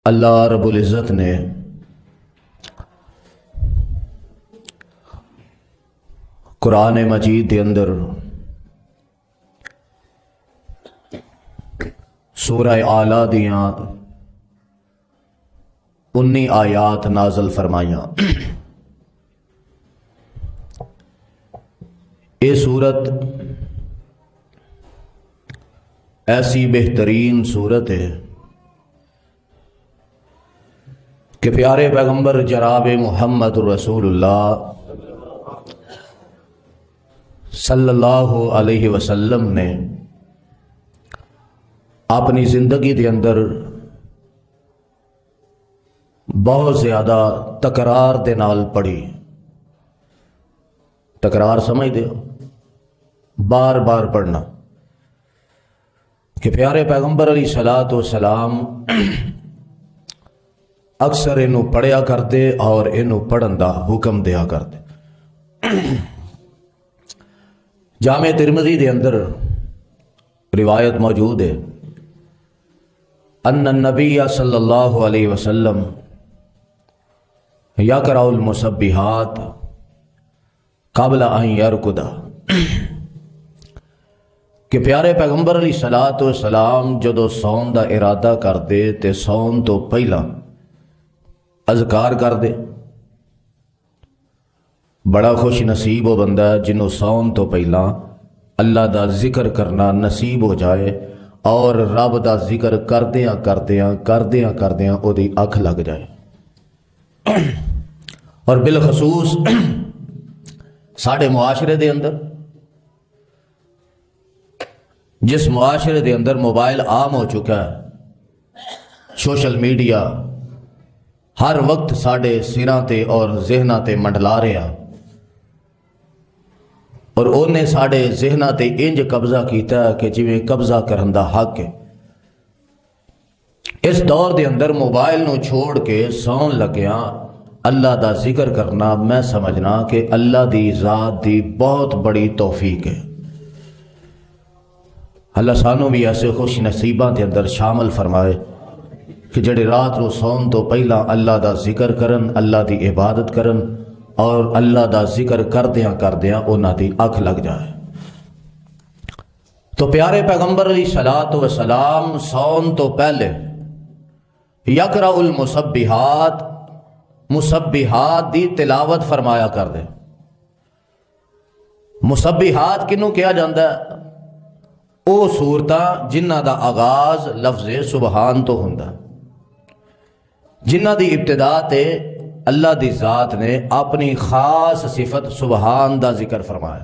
اللہ رب العزت نے قرآن مجید کے اندر سورہ اعلیٰ دیاں 19 آیات نازل فرمائیاں۔ یہ سورت ایسی بہترین سورت ہے کہ پیارے پیغمبر جناب محمد رسول اللہ صلی اللہ علیہ وسلم نے اپنی زندگی کے اندر بہت زیادہ تکرار دے نال پڑھی۔ تکرار سمجھ دے بار بار پڑھنا کہ پیارے پیغمبر علیہ الصلوۃ والسلام اکثر انہوں پڑھیا کرتے اور انہوں پڑھن دا حکم دیا کرتے۔ جامع ترمذی دے اندر روایت موجود ہے ان النبی صلی اللہ علیہ وسلم یقرأ المسبحات قبل ان یرقد، کہ پیارے پیغمبر علیہ الصلوۃ والسلام جدو سون دا ارادہ کرتے تے سون تو پہلا اذکار کر دے۔ بڑا خوش نصیب وہ بندہ جنہوں سون تو پہلا اللہ دا ذکر کرنا نصیب ہو جائے اور رب دا ذکر کردیاں او دی اکھ لگ جائے۔ اور بالخصوص ساڑھے معاشرے دے اندر، جس معاشرے دے اندر موبائل عام ہو چکا ہے، سوشل میڈیا ہر وقت ساڑھے سراں تے اور ذہناں تے منڈلا رہا، اور انہیں ساڑھے ذہناں تے انج قبضہ کیتا ہے کہ جویں قبضہ کرن دا حق ہے۔ اس دور دے اندر موبائل نو چھوڑ کے سون لگیاں اللہ دا ذکر کرنا میں سمجھنا کہ اللہ دی ذات دی بہت بڑی توفیق ہے۔ اللہ سانوں بھی ایسے خوش نصیباں دے اندر شامل فرمائے کہ جڑے رات رو سون تو پہلا اللہ دا ذکر کرن، اللہ دی عبادت کرن، اور اللہ دا ذکر کردیاں انہاں دی اکھ لگ جائے۔ تو پیارے پیغمبر علیہ الصلوۃ والسلام سون تو پہلے یقرأ المسبحات، مسبحات دی تلاوت فرمایا کر دے۔ مسبحات کنوں کیا جاندہ ہے؟ او سورتاں جنہ دا آغاز لفظ سبحان تو ہوندا، جنہ دی ابتدا تے اللہ دی ذات نے اپنی خاص صفت سبحان دا ذکر فرمایا۔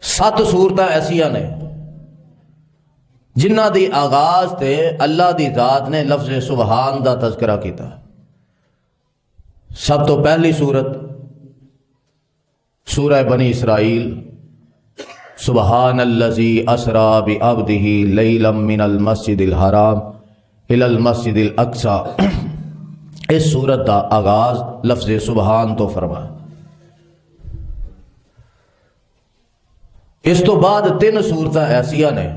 7 سورتاں ایسیاں نے جنہ دی آغاز تے اللہ دی ذات نے لفظ سبحان دا تذکرہ کیتا۔ سب تو پہلی سورت سورہ بنی اسرائیل، سبحان الذی اسری بعبدہ لیلا من المسجد الحرام الی المسجد الاقصی، اس سورت دا آغاز لفظ سبحان تو فرمایا۔ اس تو بعد 3 سورتاں ایسیاں نے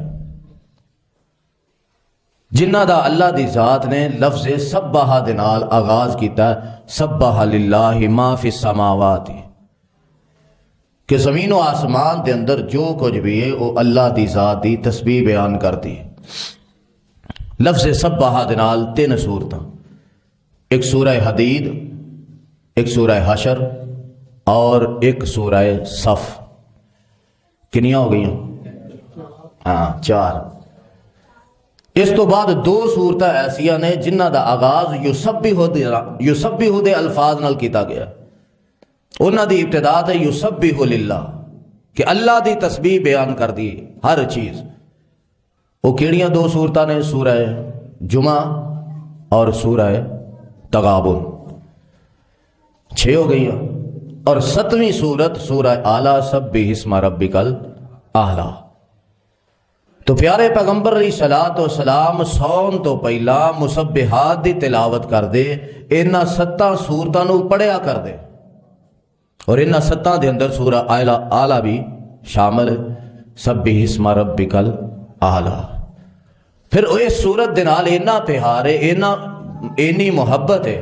جنہ دا اللہ دی ذات نے لفظ سبح دے نال آغاز کیتا ہے، سبح للہ ما فی السماوات، کہ زمین و آسمان دے اندر جو کچھ بھی ہے وہ اللہ دی ذات دی تسبیح بیان کرتی ہے۔ لفظ سبح دے نال 3 سورتاں، ایک سورہ حدید، ایک سورہ حشر اور ایک سورہ صف۔ کنیاں ہو گئیں؟ 4۔ اس تو بعد 2 سورتاں ایسیاں نے جنہ دا آغاز یسبح دے الفاظ نال کیتا گیا۔ انہاں دی ابتدا تے یسبح للہ، کہ اللہ دی تسبیح بیان کر دی ہر چیز۔ وہ کیڑیاں 2 سورتاں نے؟ سورہ جمعہ اور سورہ تغابن۔ 6 ہو گئی۔ اور 7ویں سورت سورہ اعلیٰ، سبح اسم ربک الاعلیٰ۔ تو پیارے پیغمبر علیہ الصلوۃ والسلام سون تو پہلا مسبحات دی تلاوت کر دے، انہاں 7 سورتاں نو پڑھیا کر دے، اور انہاں 7 دے اندر سورہ اعلیٰ بھی شامل ہے، سبح اسم ربک الاعلیٰ۔ پھر اس صورت دے نال اینا پیار ہے، اینی محبت ہے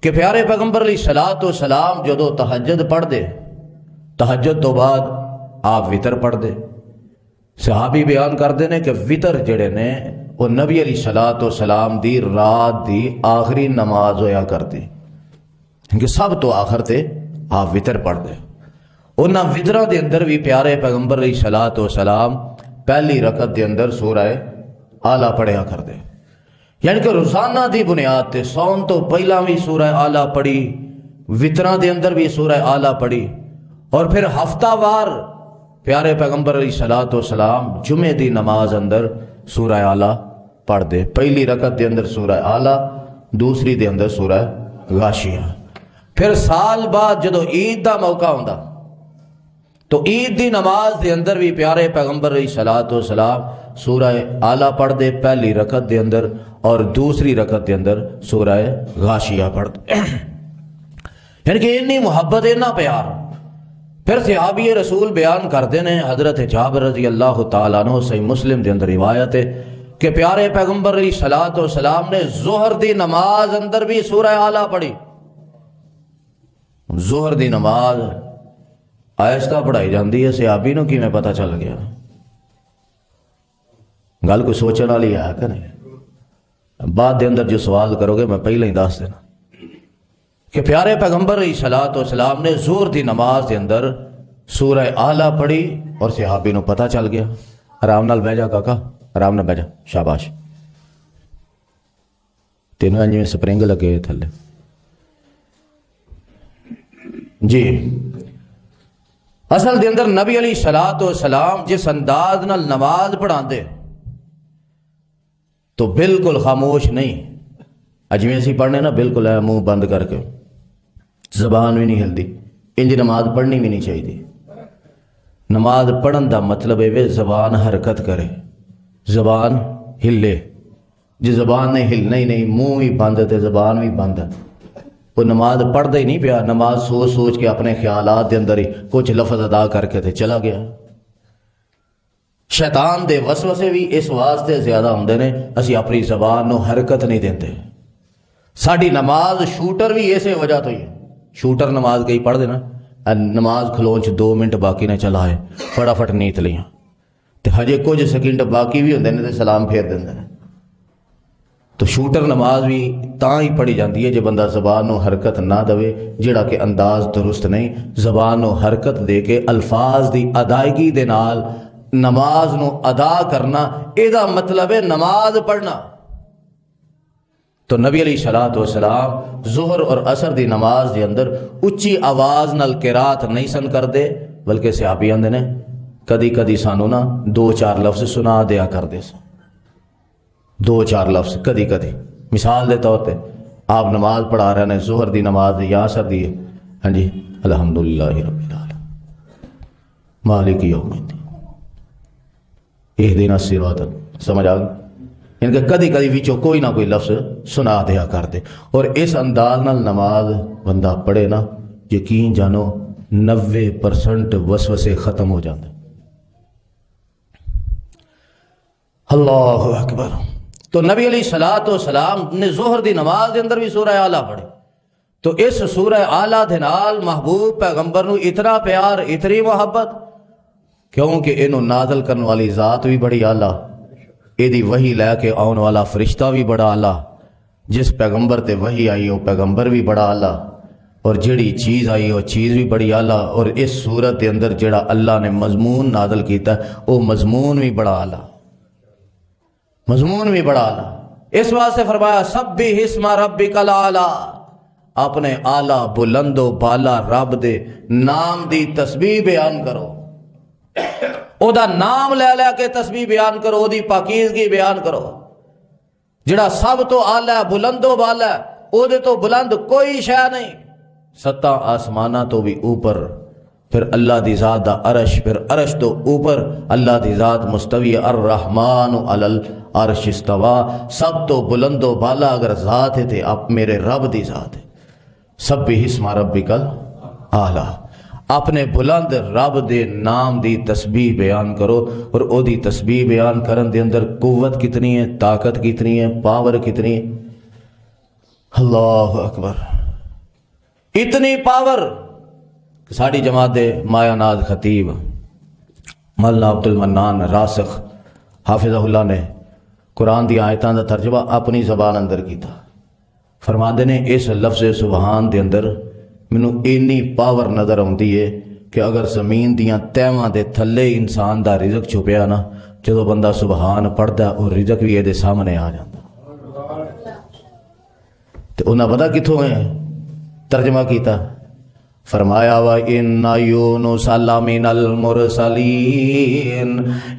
کہ پیارے پیغمبر علیہ الصلوۃ والسلام جدو تہجد پڑھ دے، تہجد تو بعد آپ وطر پڑھ دے۔ صحابی بیان کرتے ہیں کہ وطر جڑے نے وہ نبی علیہ الصلوۃ والسلام دی رات دی آخری نماز ہویا کرتی، کہ سب تو آخر تے آپ وطر پڑھ دے۔ انہاں وطراں دے اندر بھی پیارے پیغمبر علیہ الصلوۃ والسلام پہلی رکعت دے اندر سورہ آلہ پڑھیا کر دے، یعنی کہ روزانہ دی بنیاد تے سون تو پہلا بھی سورہ آلہ پڑھی، وطراں دے اندر بھی سورہ آلہ پڑھی، اور پھر ہفتہ وار پیارے پیغمبر علیہ الصلوۃ والسلام جمعے دی نماز اندر سورہ آلہ پڑھ دے۔ پہلی رکعت دے اندر سورہ آلہ، دوسری دے اندر سورہ غاشیہ۔ پھر سال بعد جدو عید دا موقع ہوندا تو عید دی نماز دے اندر بھی پیارے پیغمبر علیہ الصلوۃ والسلام سورہ آلہ پڑھ دے پہلی رکعت دے اندر، اور دوسری رکعت دے اندر سورہ غاشیہ پڑھ دے۔ یعنی کہ اتنی محبت، اتنا پیار۔ پھر صحابی رسول بیان کرتے ہیں، حضرت جابر رضی اللہ تعالیٰ عنہ، صحیح مسلم دے اندر روایت ہے کہ پیارے پیغمبر علیہ الصلوۃ والسلام نے ظہر دی نماز اندر بھی سورہ آلہ پڑھی۔ ظہر دی نماز آہستہ پڑھائی جاندی ہے، صحابی نو کیویں پتہ چل گیا؟ گل کوئی سوچنے والی ہے کہ نہیں؟ بعد دے اندر جو سوال کرو گے میں پہلے ہی دس دینا کہ پیارے پیغمبر علیہ الصلوۃ والسلام نے ظہر دی نماز دے اندر سورہ آلہ پڑھی، اور صحابی نو پتہ چل گیا۔ آرام نال بیٹھ جا کاکا، آرام نال بیٹھ جا، شاباش۔ تینوں جی سپرنگ لگے تھلے جی۔ اصل دے اندر نبی علیہ الصلوۃ والسلام جس انداز نال نماز پڑھاندے تو بالکل خاموش نہیں، اجویں اسی پڑھنے نا بالکل ہے منہ بند کر کے، زبان بھی نہیں ہلدی، انج نماز پڑھنی بھی نہیں چاہیے۔ نماز پڑھن دا مطلب ہے زبان حرکت کرے، زبان ہلے۔ جی زبان نے ہلنا ہی نہیں، منہ بھی بند ہے زبان بھی بند ہے، وہ نماز پڑھتا ہی نہیں پیا، نماز سوچ سوچ کے اپنے خیالات دے اندر ہی کچھ لفظ ادا کر کے تے چلا گیا۔ شیطان دے وسوسے بھی اس واسطے زیادہ ہوندے نے، اسی اپنی زبان نو حرکت نہیں دیندے۔ ساڈی نماز شوٹر بھی اسی وجہ تو ہی ہے۔ شوٹر نماز کئی پڑھ دینا، نماز کھلون چ 2 منٹ باقی نہ چلا ہے، فٹافٹ نیت لیاں تے ہجے کچھ سیکنڈ باقی بھی ہوندے نے تے سلام پھیر دیندے نے۔ تو شوٹر نماز بھی تاں ہی پڑھی جاندی ہے جے بندہ زبان نو حرکت نہ دے، جڑا کہ انداز درست نہیں۔ زبان نو حرکت دے کے الفاظ دی ادائیگی دے نال نماز نو ادا کرنا، ایدا مطلب ہے نماز پڑھنا۔ تو نبی علیہ الصلوۃ والسلام ظہر اور عصر دی نماز دے اندر اچھی آواز نال قرات نہیں سن کر دے، بلکہ صحابی آندے نے کدی کدی سانو نا 2-4 لفظ سنا دیا کر دے سن، 2-4 لفظ کدی کدی۔ مثال دے طور پہ آپ نماز پڑھا رہے ہیں، ظہر دی نماز یا عصر دی، ہاں جی، الحمدللہ رب العالمین مالک یوم الدین اہدنا الصراط، سمجھ آ گئی؟ ان کے کدی کدی وچوں کوئی نہ کوئی لفظ سنا دیا کر دے، اور اس انداز نال نماز بندہ پڑھے نا، یقین جانو 90% وسوسے ختم ہو جاندے۔ اللہ اکبر۔ تو نبی علیہ الصلوۃ والسلام نے ظہر دی نماز دے اندر بھی سورہ آلہ پڑھی۔ تو اس سورہ آلہ دے نال محبوب پیغمبر نو اتنا پیار، اتنی محبت، کیونکہ انہوں نازل کرنے والی ذات بھی بڑی آلہ، ایدی وحی لے کے آن والا فرشتہ بھی بڑا آلہ، جس پیغمبر تے وحی آئی وہ پیغمبر بھی بڑا آلہ، اور جڑی چیز آئی وہ چیز بھی بڑی آلہ، اور اس صورت دے اندر جڑا اللہ نے مضمون نازل کیتا ہے وہ مضمون بھی بڑا آلہ، مضمون بھی بڑا آلہ۔ اس واسطے فرمایا سبح اسم ربک الاعلی، اپنے آلہ بلند و بالا رب دے نام دی تسبیح بیان کرو، او دا نام لے لے کے تسبیح بیان کرو، او دی پاکیزگی بیان کرو۔ جڑا سب تو آلہ ہے، بلند و بالا ہے، او دے تو بلند کوئی شے نہیں، 7 آسمانہ تو بھی اوپر، پھر اللہ دی ذات دا عرش، پھر عرش تو اوپر اللہ دی ذات مستوی، الرحمن علی العرش استوا، سب تو بلند و بالا اگر ذات ہے تو اب میرے رب دی ذات ہے۔ سبح اسم ربک الاعلی۔ اپنے بلند رب دے نام دی تسبیح بیان کرو، اور او دی تسبیح بیان کرن دے اندر قوت کتنی ہے، طاقت کتنی ہے، پاور کتنی ہے۔ اللہ اکبر، اتنی پاور کہ ساڑی جماعت دے مایا ناز خطیب مولانا عبد المنان راسخ حافظہ اللہ نے قرآن دی آیتاں دا ترجمہ اپنی زبان اندر کیتا۔ فرماندے نے اس لفظ سبحان دے اندر مینوں اینی پاور نظر آتی ہے کہ اگر زمین دیاں تہواں دے تھلے انسان دا رزق چھپیا نا، جدو بندہ سبحان پڑھدا اور رزق بھی یہ سامنے آ جاتا۔ تو انہاں پتہ کتھوں ہے ترجمہ کیتا، فرمایا وَإِنَّ يُونُسَ لَمِنَ الْمُرْسَلِينَ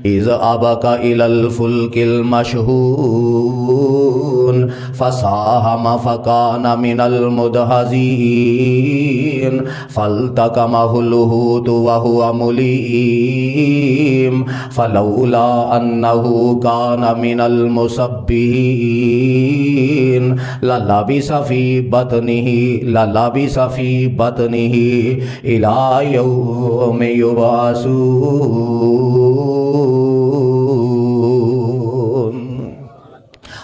إِذْ أَبَقَ إِلَى الْفُلْكِ الْمَشْحُونِ فَسَاهَمَ فَكَانَ مِنَ الْمُدْحَضِينَ فَالْتَقَمَهُ الْحُوتُ وَهُوَ مُلِيمٌ فَلَوْلَا أَنَّهُ كَانَ مِنَ الْمُسَبِّحِينَ لَلَبِثَ فِي بَطْنِهِ إِلَى يَوْمِ يُبْعَثُونَ۔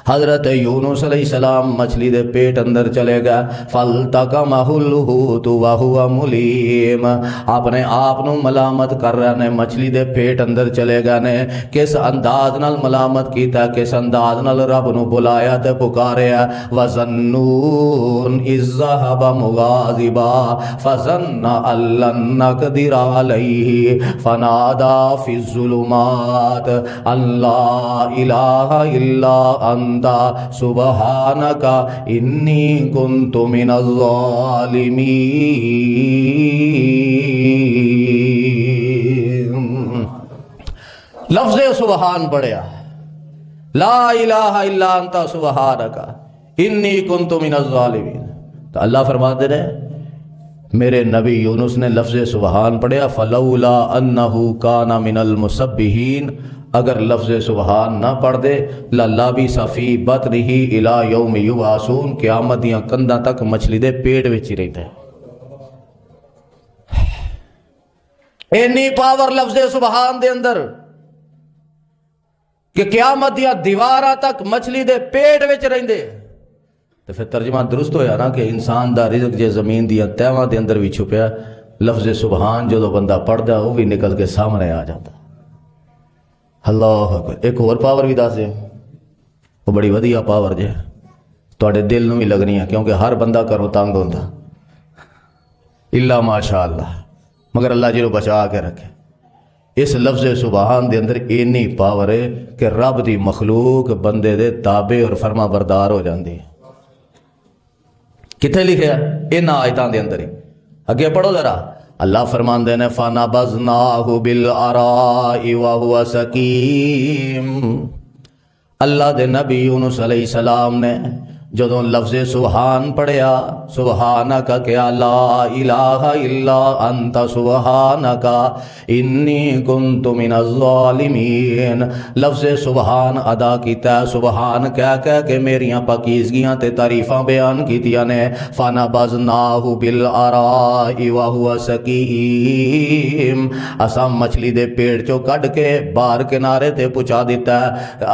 حضرت یونس علیہ السلام مچھلی دے پیٹ اندر چلے گئے، فَالْتَقَمَهُ الْحُوتُ وَهُوَ مُلِيمٌ، اپنے آپ نو ملامت کر رہے نے، مچھلی دے پیٹ اندر چلے گئے نے۔ کس انداز نال ملامت کیتا، کس انداز نال رب نو بلایا تے پکاریا، وَظَنُّونَ إِذ ذَّهَبَ مُغَاضِبًا فَظَنَّ أَن لَّن نَّقْدِرَ عَلَيْهِ فَنَادَىٰ فِي الظُّلُمَاتِ أَن لَّا إِلَٰهَ إِلَّا أَنتَ سبحانک انی کنت من الظالمین۔ لفظ سبحان پڑھیا، لا الہ الا انت سبحانک انی کنت من الظالمین۔ تو اللہ فرماتے ہیں میرے نبی یونس نے لفظ سبحان پڑھیا، فلولا انہ کان من المسبحین، اگر لفظ سبحان نہ پڑھ دے لَلَبِثَ فِی بَطْنِهِ إِلَى يَوْمِ يُبْعَثُونَ، قیامت دیاں کنداں تک مچھلی دے پیٹ وچ ہی رہتا ہے۔ اینی پاور لفظ سبحان دے اندر کہ قیامت دیاں دیواراں تک مچھلی دے پیٹ وچ رہندے۔ تو پھر ترجمہ درست ہویا نا کہ انسان دا رزق جے زمین دیاں تہواں دے اندر بھی چھپیا، لفظ سبحان جدو بندہ پڑھدا وہ بھی نکل کے سامنے آ جاتا۔ اللہ اکبر، ایک اور پاور بھی دس دے، وہ بڑی ودیا پاور جے، تواڈے دل نوں بھی لگنی ہے، کیونکہ ہر بندہ کرو تنگ ہوندا الا ماشاء اللہ، مگر اللہ جی نو بچا کے رکھے۔ اس لفظ سبحان دے اندر اینی پاور ہے کہ رب دی مخلوق بندے دے تابع اور فرما بردار ہو جاندی ہے۔ کتنے لکھیا ان آیتاں دے اندر ہی، اگے پڑھو ذرا۔ اللہ فرماندے نے فَنَبَذْنَاهُ بِالْعَرَاءِ وَهُوَ سَقِيمٌ، اللہ دے نبی یونس علیہ السلام نے جدوں لفظ سبحان پڑھیا، سبحانک کیا لا الہ الا انت سبحانک انی کنت من الظالمین، لفظ سبحان ادا کیتا ہے، سبحان کہہ کہہ کے میریاں پاکیزگیاں تے تعریفاں بیان کیتیاں نے۔ فَنَبَذْنَاهُ بِالْعَرَاءِ وَهُوَ سَقِيمٌ، اساں مچھلی دے پیڑ چوں کڈ کے باہر کنارے تے پہنچا دیتا ہے۔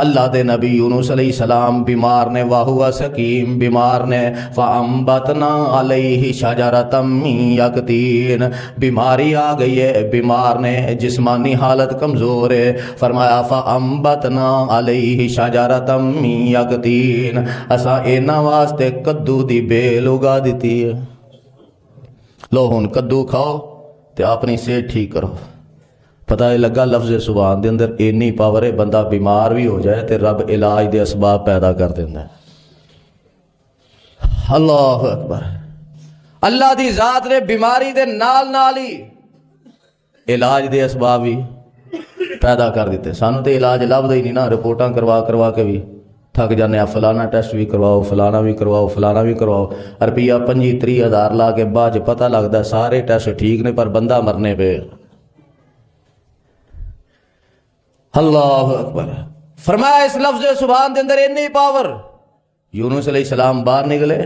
اللہ دے نبی یونس علیہ السلام بیمار نے، وَهُوَ سَقِيمٌ بیمار نے، فَأَنبَتْنَا عَلَيْهِ شَجَرَةً مِّن یقطین، بیماری آ گئی ہے، بیمار نے، جسمانی حالت کمزور ہے، فرمایا فَأَنبَتْنَا عَلَيْهِ شَجَرَةً مِّن یقطین، اساں اینا واسطے کدو دی بیل اگا دیتی ہے۔ لو ہن کدو کھاؤ تے اپنی صحت ٹھیک کرو۔ پتہ ہے لگا لفظ سبحان دے اندر اینی پاور ہے، بندہ بیمار بھی ہو جائے تے رب علاج دے اسباب پیدا کر دیندا ہے۔ اللہ اکبر، اللہ دی ذات نے بیماری دے نال نال ہی علاج دے اسباب بھی پیدا کر دیتے۔ سانو تے علاج لبدا ہی نہیں نا، رپورٹاں کروا کے بھی تھک جانے ہیں، فلانا ٹیسٹ بھی کرواؤ، فلانا بھی کرواؤ، فلانا بھی کرواؤ، روپیہ 25-30 لا کے بعد پتہ لگتا ہے سارے ٹیسٹ ٹھیک نے پر بندہ مرنے پہ۔ اللہ اکبر، فرمایا اس لفظ سبحان دے اندر اتنی پاور، یونس علیہ السلام باہر نکلے،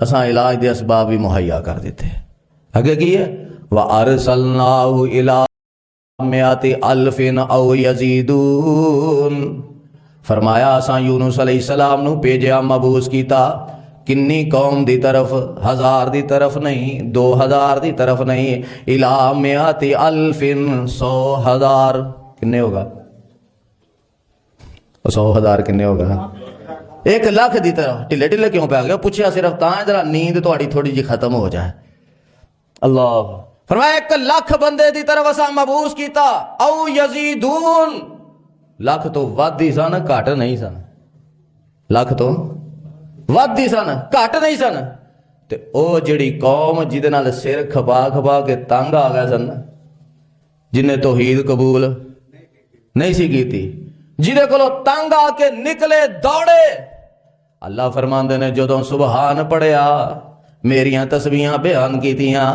اساں علاج دے اسباب بھی مہیا کر دیتے۔ اگے کی ہے وَأَرْسَلْنَاهُ إِلَىٰ مِائَةِ أَلْفٍ أَوْ يَزِيدُونَ فرمایا اساں یونس علیہ السلام نو بھیجیا مبعوث کیتا کنی قوم دی طرف، 1000 دی طرف نہیں، 2000 دی طرف نہیں، إِلَىٰ مِائَةِ أَلْفٍ 100,000 کنے ہوگا 100,000 کنے ہوگا 1,00,000 دی طرف ٹھلے ٹھلے کیوں پہ گیا پوچھیا صرف تاں ذرا نیند تھوڑی تھوڑی جی ختم ہو جائے اللہ فرمایا 1,00,000 بندے دی طرف اساں مبعوث کیتا او یزیدون 1,00,000 تو ود ہی سن گھٹ نہیں سن 1,00,000 تو ود ہی سن گھٹ نہیں سن تے او جڑی قوم جہدے نال سر کھپا کھپا کے تنگ آ گئے سن جنہیں توحید قبول نہیں سی کیتی جہدے کولوں تنگ آ کے نکلے دوڑے اللہ فرماندے نے جدوں سبحان پڑھیا میریاں تسبیحاں بیان کیتیاں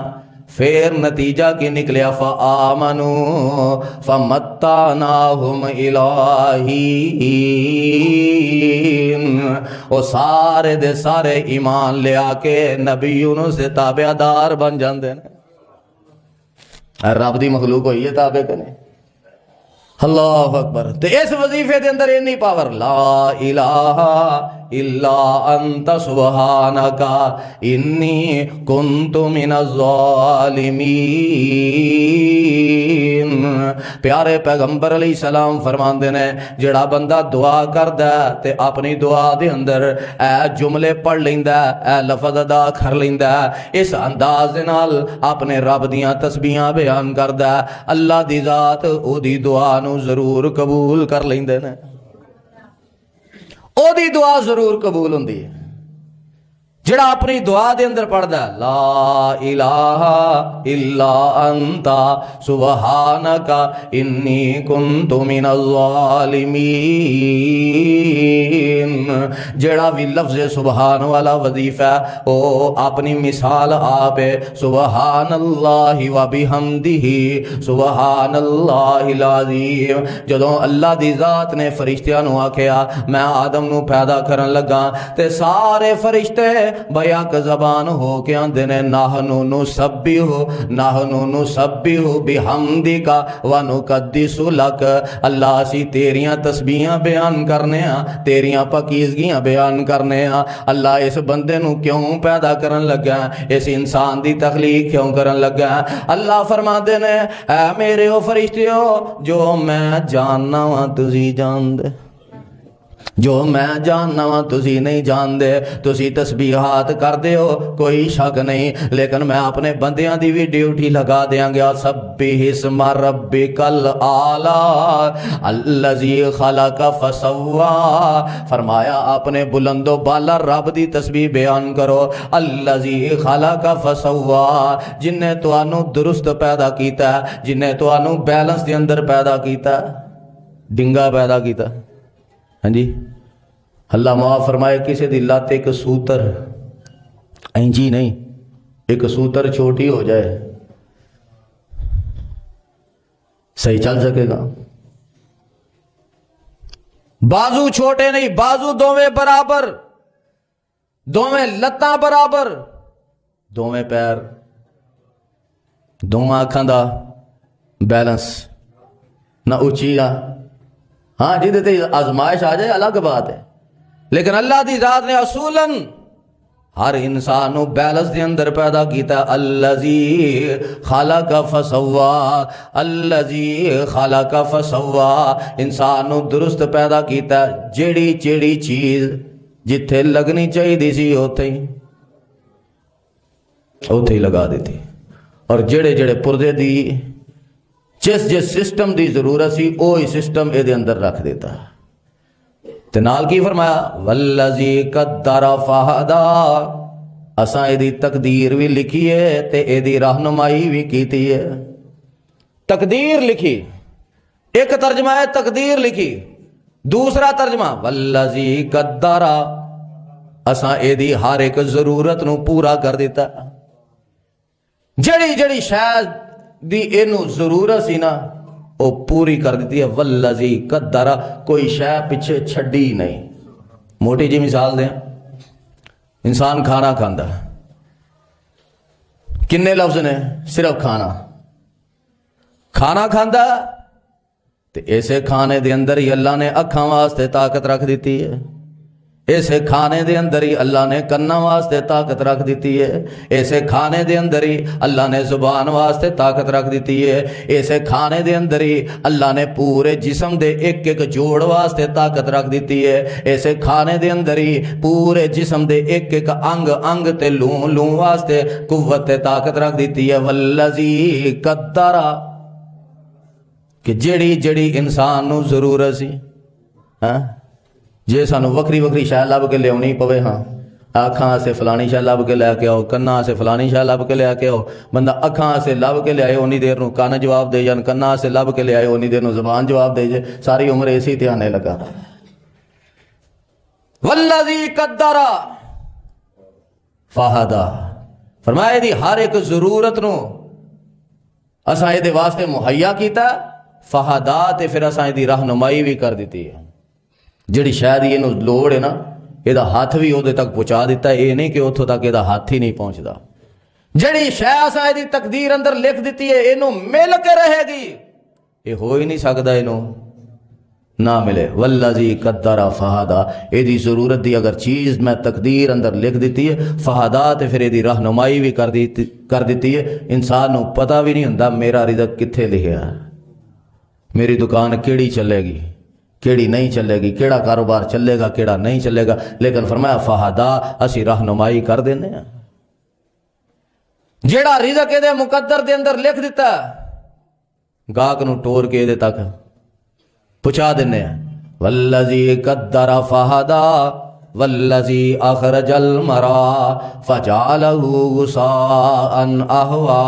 پھر نتیجہ کی نکلیا فآمنوا فمتعناہم الہین وہ سارے دے سارے ایمان لیا کے نبی یونس سے تابع دار بن جاندے نے رب دی مخلوق ہوئی ہے تابع کنے اللہ اکبر تے اس وظیفے دے اندر اتنی پاور لا الہ الا انت سبحانک انی کنت من الظالمین پیارے پیغمبر علیہ السلام فرماندے نے جڑا بندہ دعا کردا تے اپنی دعا دے اندر اے جملے پڑھ لیندا اے لفظ ادا کر لیندا اس انداز دے نال اپنے رب دیاں تسبیحاں بیان کردا اللہ دی ذات او دی دعا نو ضرور قبول کر لیندے نے او دی دعا ضرور قبول ہوندی ہے جڑا اپنی دعا دے اندر پڑھدا لا الہ الا انت سبحانک انی کنت من الظالمین جڑا بھی لفظ سبحان والا وظیفہ او اپنی مثال آپ سبحان اللہ و بحمدہ سبحان اللہ العظیم جدوں اللہ دی ذات نے فرشتیاں نو آکھیا میں آدم نو پیدا کرن لگا تے سارے فرشتے بیاک زبان ہو کے آندے نے نحنو نسبح بحمدک و نقدس لک اللہ سی تیریاں تسبیحاں بیان کرنے ہاں تیریاں پاکیزگیاں بیان کرنے ہاں اللہ اس بندے نو کیوں پیدا کرن لگا اس انسان دی تخلیق کیوں کرن لگا اللہ فرما دے نے اے میرے او فرشتیو جو میں جاننا ہاں تسی جان دے جو میں جاننا وا تسی نہیں جان دے تسی تسبیحات کر دے ہو کوئی شک نہیں لیکن میں اپنے بندیاں دی بھی ڈیوٹی لگا دیاں گیا سبح اسم ربک الاعلی الذی خلق فسوا فرمایا اپنے بلند و بالا رب دی تسبیح بیان کرو الذی خلق فسوا جن نے تانوں درست پیدا کیتا ہے جن نے تانوں بیلنس دے اندر پیدا کیتا ہے ڈنگا پیدا کیتا ہاں جی اللہ معاف فرمائے کسی دی لات ایک سوتر اینجی نہیں ایک سوتر چھوٹی ہو جائے صحیح چل سکے گا بازو چھوٹے نہیں بازو دوویں برابر دوویں لتاں برابر دوویں پیر دوواں اکھاں دا بیلنس نہ اچھی ہاں جی تے آزمائش آ جائے الگ بات ہے لیکن اللہ دی ذات نے اصولاً ہر انسان نو بیلنس دے اندر پیدا کیتا الذی خلق فسوا الذی خلق فسوا انسان نو درست پیدا کیتا جیڑی جیڑی چیز جتھے لگنی چاہیے سی اوتھے ہی لگا دیتی اور جڑے جڑے پردے دی جس سسٹم دی ضرورت سی اوہی سسٹم اے دے اندر رکھ دیتا تے نال کی فرمایا والذی قدر فہدا اساں اے دی تقدیر بھی لکھی ہے تے اے دی رہنمائی بھی کیتی ہے تقدیر لکھی ایک ترجمہ ہے تقدیر لکھی دوسرا ترجمہ والذی قدر اساں اے دی ہر ایک ضرورت نو پورا کر دیتا جڑی جڑی شاید دی اینو ضرورت سی نا وہ پوری کر دیتی ہے والذی قدر کوئی شے پیچھے چھڈی نہیں موٹی جی مثال دیں انسان کھانا کھاندا کنے لفظ نے؟ صرف کھانا کھاندا تے اسے کھانے دے اندر ہی اللہ نے اکھاں واسطے طاقت رکھ دیتی ہے، اسے کھانے دے اندر ہی اللہ نے کناں واسطے طاقت رکھ دیتی ہے، اسے کھانے دے اندر ہی اللہ نے زبان واسطے طاقت رکھ دیتی ہے، اسے کھانے دے اندر ہی اللہ نے پورے جسم دے ایک ایک جوڑ واسطے طاقت رکھ دیتی ہے، اسے کھانے دے اندر ہی پورے جسم دے ایک ایک انگ تے لوں واسطے قوت تے طاقت رکھ دیتی ہے۔ والذی قدر، کہ جڑی انسان نو ضرورت سی، جے سانو وکری شے لب کے لیاونی پوے، ہاں اکھاں سے فلانی شے لب کے لے کے آؤ، کناں سے فلانی شے لب کے لے کے آؤ، بندہ اکھاں سے لب کے لے آئے اونی دیر نو کان جواب دے جان، کناں سے لب کے لے آئے اونی دیر نو زبان جواب دے جائے، ساری عمر اسی دھیانے لگا۔ والذی قدر فہدی، فرمایا دی ہر ایک ضرورت نو اساں یہ دے واسطے مہیا کیتا، فہدا تے پھر اساں دی رہنمائی بھی کر دیتی ہے۔ جڑی شاید یہ لوڑ ہے نا، یہ ہاتھ بھی وہ تک پہنچا دیتا ہے، یہ نہیں کہ اتوں تک یہ ہاتھ ہی نہیں پہنچتا۔ جڑی شاید دی تقدیر اندر لکھ دیتی ہے یہ مل کے رہے گی، یہ ہو ہی نہیں سکتا یہ نہ ملے۔ والذی قدر فہدا، یہ ضرورت دی اگر چیز میں تقدیر اندر لکھ دیتی ہے، فہدا تے پھر یہ رہنمائی بھی کر دیتی ہے۔ انسان نو پتہ بھی نہیں ہوندا میرا رزق کتھے لکھیا ہے، میری دکان کیڑی چلے گی کیڑی نہیں چلے گی، کیڑا کاروبار چلے گا کیڑا نہیں چلے گا، لیکن فرمایا فہدا، اسی رہنمائی کر دینے ہیں۔ جیڑا رزق دے مقدر دے اندر لکھ دیتا گاہک نو ٹور کے دے تک پہنچا دینے ہیں۔ والذی قدر فہدا والذی اخرج المرعى فجعله غثاء احوا،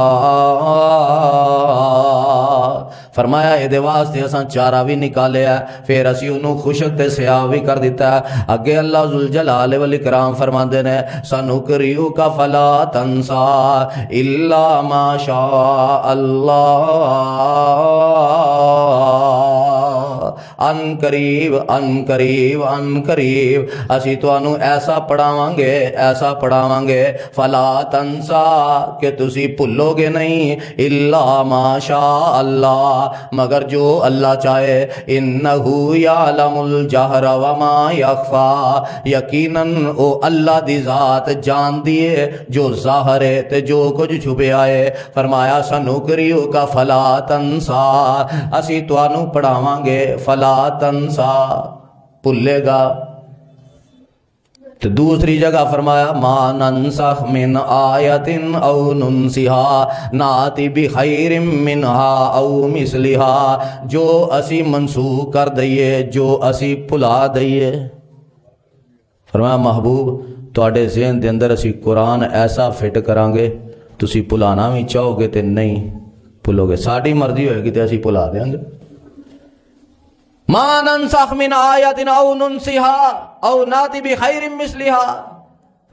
فرمایا یہ واسطے اساں چارہ بھی نکالے ہے، پھر اسی انہوں خشک تے سیاہ بھی کر دیتا ہے۔ اگے اللہ ذوالجلال والاکرام فرماندے نے سنقرئک فلا تنسى الا ما شاء اللہ، ان قریب اسی تو انہوں ایسا پڑھاواں گے فلا تنسا، کہ تسی بھولو گے نہیں، الا ما شاء اللہ، مگر جو اللہ چاہے، انہو یعلم الجہر وما یخفی، یقیناً او اللہ دی ذات جان دیے جو ظاہر ہے تے جو کچھ چھپے آئے۔ فرمایا سنقرئک فلا تنسا، اسی تو انہوں پڑھاواں گے فلا تنسا، بھولے گا۔ تو دوسری جگہ فرمایا ما ننسخ من آیت او ننسیہا ناتی بخیر منہا او مثلہا، جو اسی منسوخ کر دئیے، جو اسی بھلا دئیے۔ فرمایا محبوب تواڈے ذہن دے اندر اسی قرآن ایسا فٹ کران گے، تسی بھلانا بھی چاہو گے تے نہیں بھولو گے، ساڈی مرضی ہوئے گی تے اسی بھلا دیں گے۔ ما ننسخ من آیت او ننسیہا او ناتی بخیر مثلہا،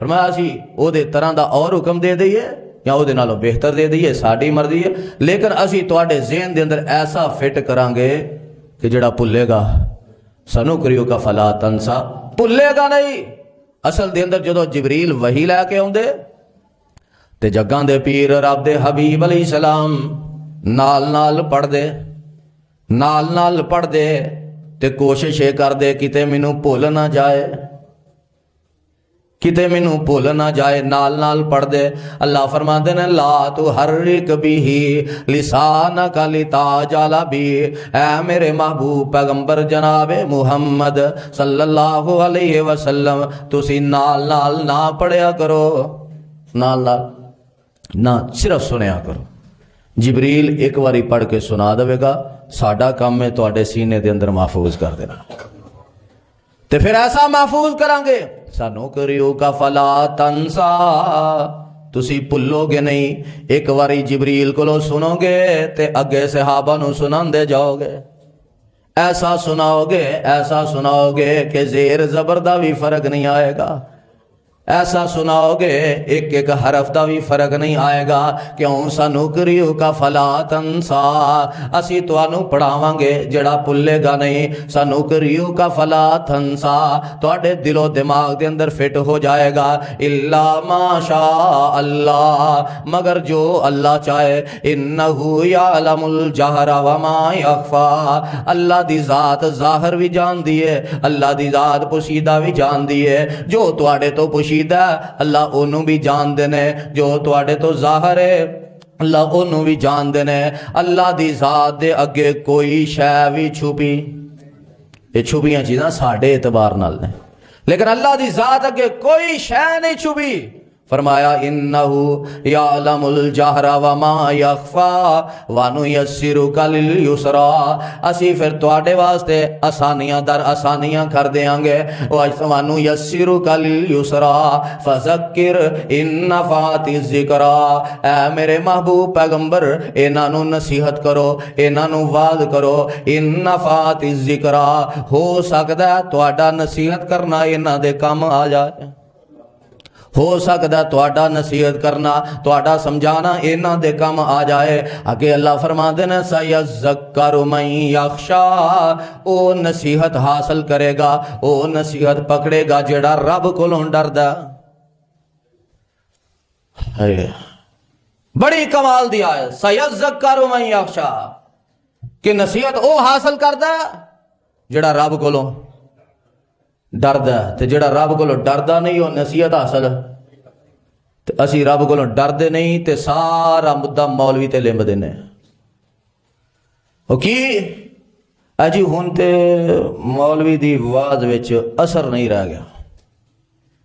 فرمایا اسی او دے طرح دا اور حکم دے دئیے یا او دے نالوں بہتر دے دئیے، ساڈی مرضی ہے، لیکن اسی تواڈے ذہن دے اندر ایسا فٹ کران گے کہ جڑا بھولے گا سنقرئک فلا تنسا، بھولے گا نہیں۔ اصل دے اندر جدو جبریل وحی لے کے آوندے تے جگاں دے پیر رب دے حبیب علیہ السلام نال پڑھ دے تے کوشش یہ کر دے کتے مینوں بھول نہ جائے، نال پڑھ دے۔ اللہ فرماندے نے لا تحرک بہ لسانک لتعجل بہ، اے میرے محبوب پیغمبر جناب محمد صلی اللہ علیہ وسلم، تسی نال نہ پڑھیا کرو، نال نہ صرف سنیا کرو۔ جبریل ایک باری پڑھ کے سنا دے گا، ساڈا کام ہے تواڈے سینے دے اندر محفوظ کر دینا، تے پھر ایسا محفوظ کریں گے سنقرئک فلا تنسا، تسی بھولو گے نہیں۔ ایک باری جبریل کو سنو گے تے اگے صحابہ نو سناندے جاؤ گے، ایسا سناؤ گے کہ زیر زبر دا بھی فرق نہیں آئے گا، ایسا سناؤ گے ایک ایک حرف دا بھی فرق نہیں آئے گا. کیوں سنقرئک فلا تنسا, اسی تانوں پڑھاواں گے جڑا بھولے گا نہیں. سنقرئک فلا تنسا, تواڈے دل و دماغ دے اندر فٹ ہو جائے گا. الا ما شاء اللہ, مگر جو اللہ چاہے. انہ یعلم الجہر وما یخفی, اللہ دی ذات ظاہر بھی جان دیے, اللہ دی ذات پوشیدہ بھی جان دیے. جو تواڈے تو پوشیدہ اللہ انہوں بھی جان دینے, جو تواڈے تو ظاہر ہے اللہ انہوں بھی جان دینے. اللہ دی ذات دے اگے کوئی شے بھی چھپی, یہ چھپیاں چیزاں ساڑھے اعتبار نال نے, لیکن اللہ دی ذات اگے کوئی شے نہیں چھپی. فرمایا انہو یعلم الجہر وما یخفی ونیسرک للیسرا, اسی پھر تواڈے واسطے آسانیاں در آسانیاں کر دیاں گے. ونیسرک للیسرا فذکر ان نفعت الذکریٰ, اے میرے محبوب پیغمبر انہاں نو نصیحت کرو, انہاں نو وعظ کرو. ان نفعت الذکریٰ, ہو سکدا ہے تواڈا نصیحت کرنا انہاں دے کم آ جائے, ہو سکتا تواڈا نصیحت کرنا تواڈا سمجھانا انہاں دے کم آ جائے. اگے اللہ فرماندے نے سیذکر من یخشا, او نصیحت حاصل کرے گا, او نصیحت پکڑے گا جڑا رب کولوں ڈردا. بڑی کمال دی آیت, سیذکر من یخشا, کہ نصیحت او حاصل کردا جڑا رب کولوں ڈردا. تے جڑا رب کولوں ڈردا نہیں وہ نصیحت حاصل, تے اسی رب کولوں ڈردے نہیں تے سارا مدہ مولوی تے لمب دینے. او کی اجی ہن تے مولوی دی واز وچ اثر نہیں رہ گیا.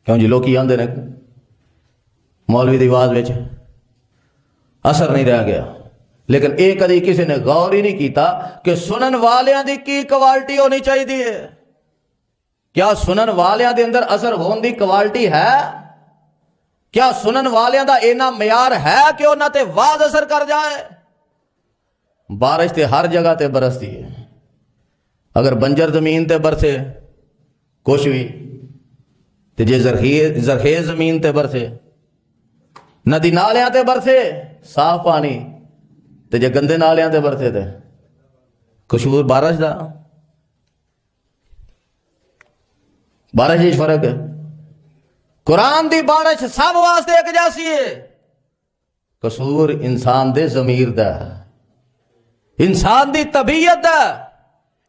کیوں جی لوکی آندے نے مولوی دی واز وچ اثر نہیں رہ گیا, لیکن ایک کدی کسی نے غور ہی نہیں کیتا کہ سنن والیاں دی کی کوالٹی ہونی چاہیے. کیا سنن والیاں دے اندر اثر ہون دی کوالٹی ہے؟ کیا سنن والیاں دا اینا معیار ہے کہ انہاں تے واز اثر کر جائے؟ بارش تے ہر جگہ تے برستی ہے, اگر بنجر زمین تے برسے کچھ بھی, تے جے زرخیز زمین تے برسے, ندی نالیاں تے برسے صاف پانی, تے جے گندے نالیاں تے برسے تے قصور بارش دا. بارش ہی فرق ہے. قرآن دی بارش سب واسطے ایک جیسی ہے, قصور انسان دے ضمیر دا, انسان دی طبیعت دا,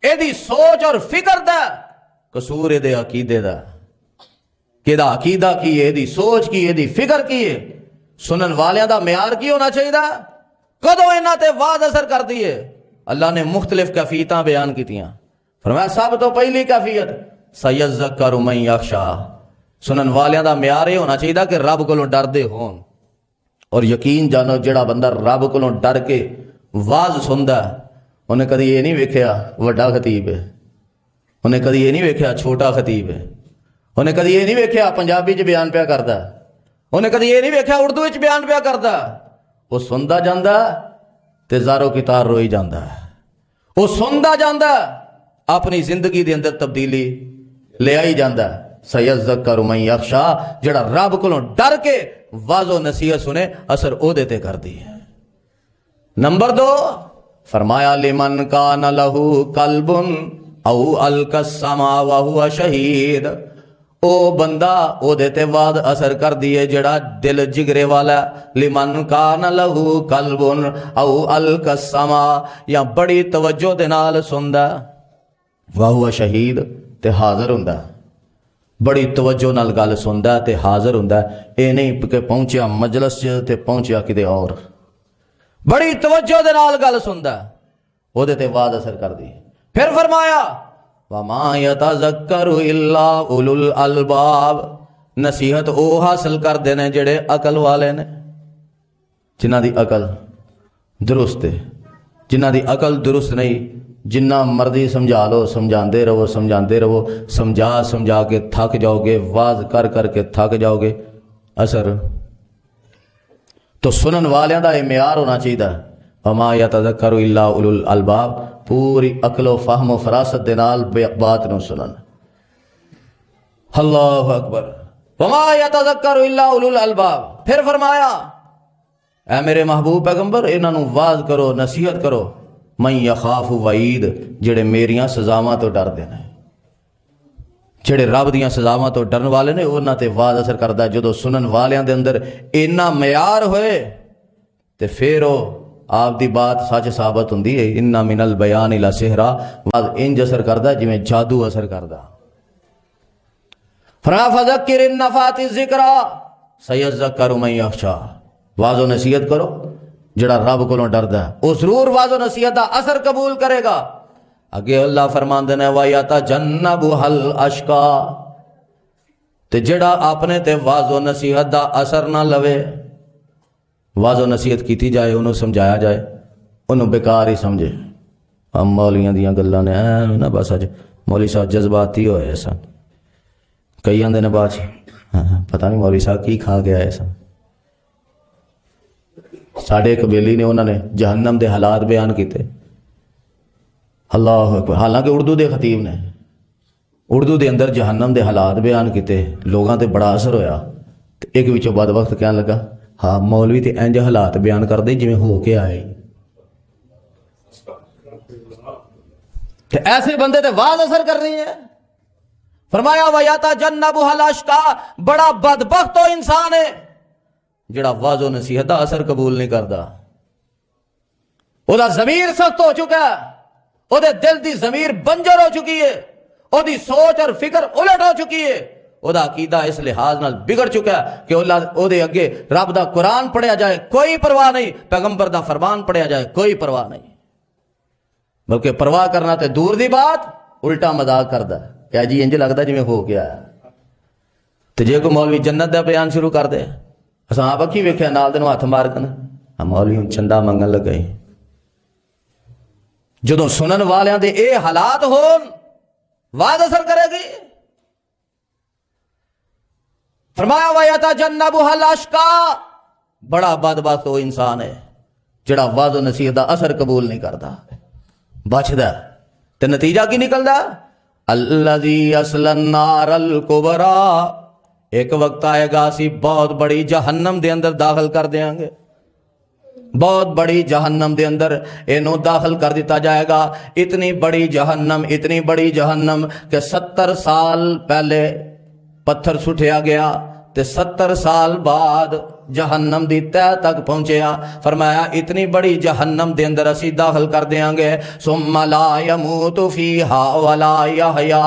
اے دی سوچ اور فکر دا. قصور اے دے عقیدے دا, کہ دا عقیدہ کی, اے دی سوچ کی, اے دی فکر کی ہے. سنن والیاں دا معیار کی ہونا چاہیے, کدوں انہاں تے واز اثر کر دیے. اللہ نے مختلف کیفیتاں بیان کیتیاں. فرمایا سب تو پہلی کیفیت سیذکر من یخشا, سنن والیاں دا معیار یہ ہونا چاہیے کہ رب کولوں ڈردے ہون. اور یقین جانو جڑا بندہ رب کولوں ڈر کے واز سندا, انہیں کدی یہ نہیں ویکھیا وڈا خطیب ہے, انہیں کدی یہ نہیں ویکھیا چھوٹا خطیب ہے, انہیں کدی یہ نہیں ویکھیا پنجابی چ بیان پیا کردا, انہیں کدی یہ نہیں ویکھیا اردو وچ بیان پیا کردا. وہ سندا جاندا تے زارو کتار روئی جاندا, وہ سندا جاندا اپنی زندگی دے اندر تبدیلی لے آئی جاندا. سیذکر من یخشا, جڑا رب کولوں ڈر کے واز و نصیحت سنے اثر او دیتے کر دی. نمبر 2 فرمایا لمن کان لہ قلب او القى السمع وهو شہید, او بندہ او دیتے واز اثر کر دیے جڑا دل جگرے والا. لمن کان لہ قلب او القى السمع, یا بڑی توجہ دے نال سندا, وہو شہید تے حاضر ہوندا, بڑی توجہ نال گل سندا تے حاضر ہوندا. اے نہیں کہ پہنچیا مجلس تے پہنچیا کدے اور, بڑی توجہ دے نال گل سندا, او دے تے واز اثر کر دی. پھر فرمایا وما یتذکر الا اولو الالباب, نصیحت او حاصل کر دینے جڑے عقل والے نے, جنہ دی عقل درست ہے. جنہ دی عقل درست نہیں, جنہ مرضی سمجھا لو, سمجھاندے رہو سمجھاندے رہو, سمجھا کے تھک جاؤ گے, واز کر کر کے تھک جاؤ گے, اثر. تو سنن والیاں دا یہ معیار ہونا چاہیے. وما یتذکر الا اولو الالباب, پوری عقل و فہم و فراست دے نال بات نو سنن. اللہ اکبر. وما یتذکر الا اولو الالباب۔ پھر فرمایا اے میرے محبوب پیغمبر انہوں واز کرو، نصیحت کرو، من یخاف وعید، جڑے میریاں سزاواں تو ڈر دینے، جڑے رب دیاں سزاواں تو ڈرن والے نے انہاں تے واز اثر کردا ہے۔ جدو سنن والیاں دے اندر اینا معیار ہوئے تے پھر او آپ دی بات سچ ثابت ہوندی ہے۔ انا من البیان الی سحرا، واز انج اثر کردا جویں جادو اثر کردا۔ فرمایا فذکر ان نفعت الذکری سیذکر من یخشی، واز و نصیحت کرو جڑا رب کولوں ڈردا ہے وہ ضرور واز و نصیحت دا اثر قبول کرے گا۔ اگے اللہ فرماندے نے وَيَتَجَنَّبُهَا الْأَشْقَى، تے جڑا اپنے تے واز و نصیحت دا اثر نہ لوے، واز و نصیحت کیتی جائے، انہوں سمجھایا جائے، انہوں بیکار ہی سمجھے۔ ہم مولیاں دیاں گلاں نے نا بس اج مولوی صاحب جذباتی ہوئے سن، کئی آندے نے بعد پتہ نہیں مولوی صاحب کی کھا کے آئے سن۔ ساڑھے ایک بیلی نے انہوں نے جہنم دے حالات بیان کیتے، اللہ اکبر، حالانکہ اردو دے خطیب نے اردو دے اندر جہنم دے حالات بیان کیتے، لوگاں تے بڑا اثر ہویا۔ ایک وچوں بعد وقت کہنے لگا ہاں مولوی تے انج حالات بیان کر دے جویں ہو کے آئے، تے ایسے بندے تے واز اثر کر رہی ہے۔ فرمایا وَيَتَجَنَّبُهَا الْأَشْقَى، بڑا بدبخت و انسان ہے جڑا واز و نصیحت دا اثر قبول نہیں کردا۔ او دا ضمیر سخت ہو چکا ہے، او دے دل دی ضمیر بنجر ہو چکی ہے، او دی سوچ اور فکر الٹ ہو چکی ہے، او دا عقیدہ اس لحاظ نال بگڑ چکا ہے کہ او دے اگے رب دا قرآن پڑھیا جائے کوئی پرواہ نہیں، پیغمبر دا فرمان پڑھیا جائے کوئی پرواہ نہیں، بلکہ پرواہ کرنا تے دور دی بات الٹا مذاق کردا ہے کہ جی انج لگدا جویں ہو گیا ہے۔ تے جے کوئی مولوی جنت دا بیان شروع کر دے، اساں آپ اکھی ویکھیا نال دے نوں ہاتھ مار کے مولوی ہن چندہ منگن لگے۔ جدوں سنن والیاں دے اے حالات ہون واز اثر کرے گی۔ فرمایا وَيَتَجَنَّبُهَا الْأَشْقَى، بڑا بدبخت وہ انسان ہے جڑا واز و نصیحت دا اثر قبول نہیں کرتا، بچدا تے نتیجہ کی نکلدا الذی اصل النار الکبریٰ، ایک وقت آئے گا اسی بہت بڑی جہنم دے اندر داخل کر دیاں گے، بہت بڑی جہنم دے اندر انہوں داخل کر دیتا جائے گا۔ اتنی بڑی جہنم کہ 70 سال پہلے پتھر سٹھیا گیا تے 70 سال بعد جہنم دی تہ تک پہنچیا۔ فرمایا اتنی بڑی جہنم دے اندر اسی داخل کر دیاں گے، ثم لا يموت فيها ولا يحيا،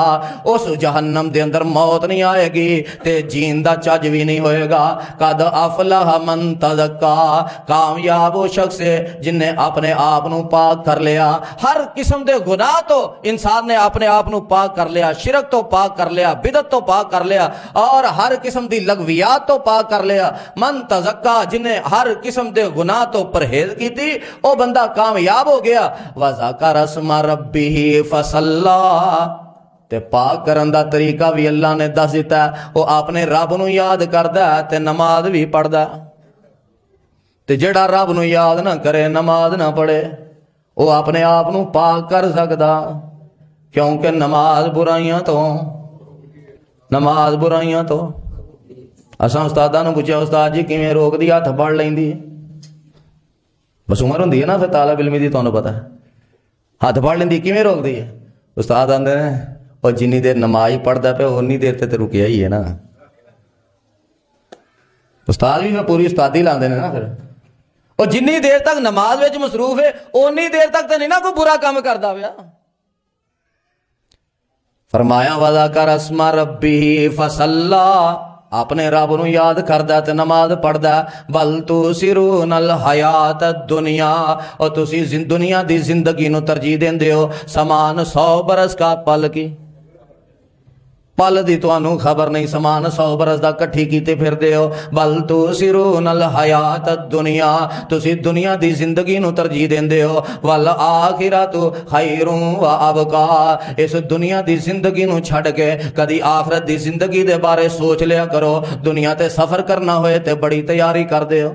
اس جہنم دے اندر موت نہیں آئے گی تے جین دا چج بھی نہیں ہوئے گا۔ قد افلح من تزکا، کامیاب وہ شخص ہے جن نے اپنے آپ نو پاک کر لیا، ہر قسم دے گناہ تو انسان نے اپنے آپ نو پاک کر لیا، شرک تو پاک کر لیا، بدعت تو پاک کر لیا، اور ہر قسم دی لغویات تو پاک کر لیا۔ من تزکا، جنہیں ہر قسم دے گناہ تو پرہیز کی تھی، وہ بندہ کامیاب ہو گیا۔ وَذَكَرَ اسْمَ رَبِّهِ فَصَلَّى، تے پاک کرن دا طریقہ بھی اللہ نے دس دیتا ہے، وہ اپنے رب نو یاد کردا ہے تے نماز بھی پڑھدا ہے۔ تے جڑا رب نو یاد نہ کرے، نماز نہ پڑھے، وہ اپنے آپ نو پاک کر سکدا، کیونکہ نماز برائیاں تو اساں استاداں نوں پوچھیا استاد جی کیویں روک دی، ہاتھ پڑھ لیندی، بس عمر ہوندی ہے نا پھر طالب علم دی، تانوں پتہ ہے ہاتھ پڑھ لیندی، کیویں روک دی ہے؟ استاد آندے نے اور جنی دیر نماز پڑھدا پیا اونی دیر تے رکیا ہی ہے نا۔ استاد بھی پوری استادی لاندے نے نا پھر، اور جنی دیر تک نماز وچ مصروف ہے اونی دیر تک تے نہیں نا کوئی برا کام کردا پیا۔ فرمایا وَذَكَرَ اسْمَ رَبِّهِ فَصَلَّى، اپنے رب نو یاد کردا تے نماز پڑھدا۔ بل تُؤْثِرُونَ الْحَيَاةَ الدُّنْيَا، اور تسی دنیا دی زندگی نو ترجیح دیندے ہو سامان 100 برس کا پل کی، پل دی تانوں خبر نہیں، سامان 100 برس دا کٹھی کیتے پھر دے ہو۔ بل تُؤْثِرُونَ الْحَيَاةَ الدُّنْيَا، تسی دنیا دی زندگی نو ترجیح دیندے ہو۔ وَالْآخِرَةُ خَيْرٌ وَأَبْقَىٰ، اس دنیا دی زندگی نو چھڑ کے کدی آخرت دی زندگی دے بارے سوچ لیا کرو۔ دنیا تے سفر کرنا ہوئے تے بڑی تیاری کر دے ہو،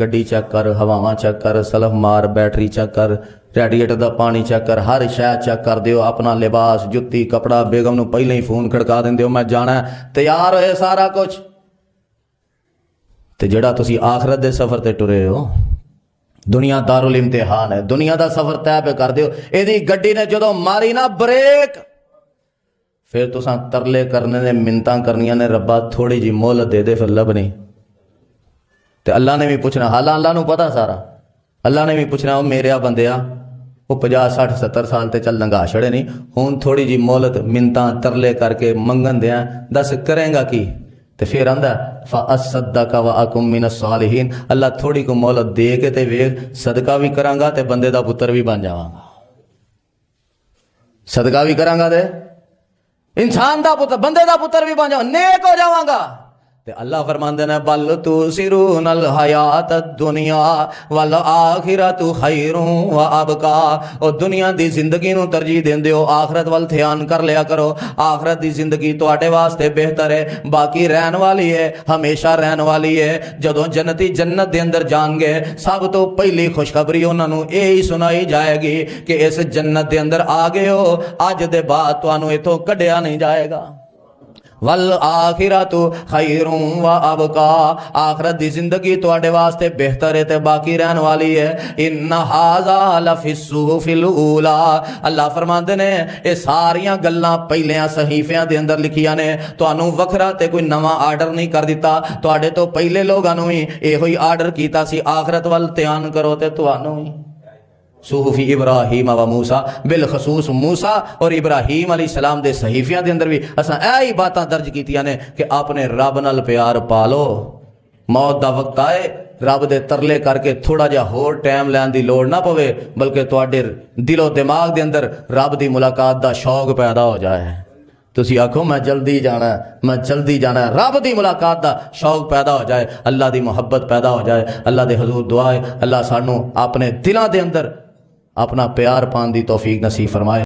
گڈی چیک کر، ہواواں چیک کر، سلف مار، بیٹری چیک کر، ریڈیٹر دا پانی چیک کر، ہر شے چیک کر دیو، اپنا لباس، جتی، کپڑا، بیگم نو پہلے ہی فون کھڑکا دیندے ہو میں جانا ہے، تیار ہوئے سارا کچھ، تے جڑا تسی آخرت دے سفر تے ٹرے ہو، دنیا دارل امتحان ہے، دنیا دا سفر طے پہ کر دیو، ایدی گڈی نے جدو ماری نا بریک، پھر تساں ترلے کرنے نے، منتاں کرنیاں نے، ربا تھوڑی جی مہلت دے دے، پھر لب نہیں تے اللہ نے بھی پوچھنا، حالاں اللہ نو پتا سارا، اللہ نے بھی پوچھنا وہ میرے بندیا وہ 50 60 70 سال تے چل لنگا چھڑے نہیں، ہون تھوڑی جی مہلت منتاں ترلے کر کے منگن دیاں، دس کریں گا کی؟ تے پھر آندا فَأَصَّدَّقَ وَأَكُن مِّنَ الصَّالِحِينَ، اللہ تھوڑی کو مہلت دے کے تے ویکھ صدقہ بھی کراں گا تے بندے دا پتر بھی بن جاواں گا، صدقہ بھی کراں گا تے انسان دا پتر، بندے دا پتر بھی بن جاواں، نیک ہو جاواں گا۔ تے اللہ فرماندے نے بل تُؤْثِرُونَ الْحَيَاةَ الدُّنْيَا وَالْآخِرَةُ خَيْرٌ وَأَبْقَىٰ، او دنیا دی زندگی نو ترجیح دیندے ہو، آخرت وال دھیان کر لیا کرو، آخرت دی زندگی تواڈے واسطے بہتر ہے، باقی رہن والی ہے، ہمیشہ رہن والی ہے۔ جدوں جنتی جنت دے اندر جان گے، سب تو پہلی خوشخبری انہاں نو یہی سنائی جائے گی کہ اس جنت دے اندر آ گئے ہو، اج دے بعد تانوں ایتھوں کڈیا نہیں جائے گا۔ والآخرۃ خیر و ابقا، آخرت دی زندگی تواڈے واسطے بہتر ہے تے باقی رہن والی ہے۔ ان ھذا لفی الصحف الاولی، اللہ فرماندے نے اے ساریاں گلاں پہلیاں صحیفیاں دے اندر لکھیاں نے، تانوں وکھرا تے کوئی نواں آرڈر نہیں کر دیتا، تواڈے تو پہلے لوگاں نوں ہی ایہو ہی آرڈر کیتا سی آخرت وال دھیان کرو، تے تانوں ہی صحف ابراہیم و موسیٰ، بالخصوص موسیٰ اور ابراہیم علیہ السلام دے صحیفیاں دے اندر بھی اساں ایہی باتاں درج کیتیاں نے کہ اپنے رب نال پیار پالو، موت دا وقت آئے رب دے ترلے کر کے تھوڑا جا ہور ٹائم لین دی لوڑ نہ پوے، بلکہ تواڈے دل و دماغ دے اندر رب دی ملاقات دا شوق پیدا ہو جائے، تسی آکھو میں جلدی جانا ہے، میں جلدی جانا ہے، رب دی ملاقات دا شوق پیدا ہو جائے، اللہ دی محبت پیدا ہو جائے۔ اللہ دے حضور دعا ہے اللہ سانوں اپنے دلاں دے اندر اپنا پیار پان دی توفیق نصیب فرمائے۔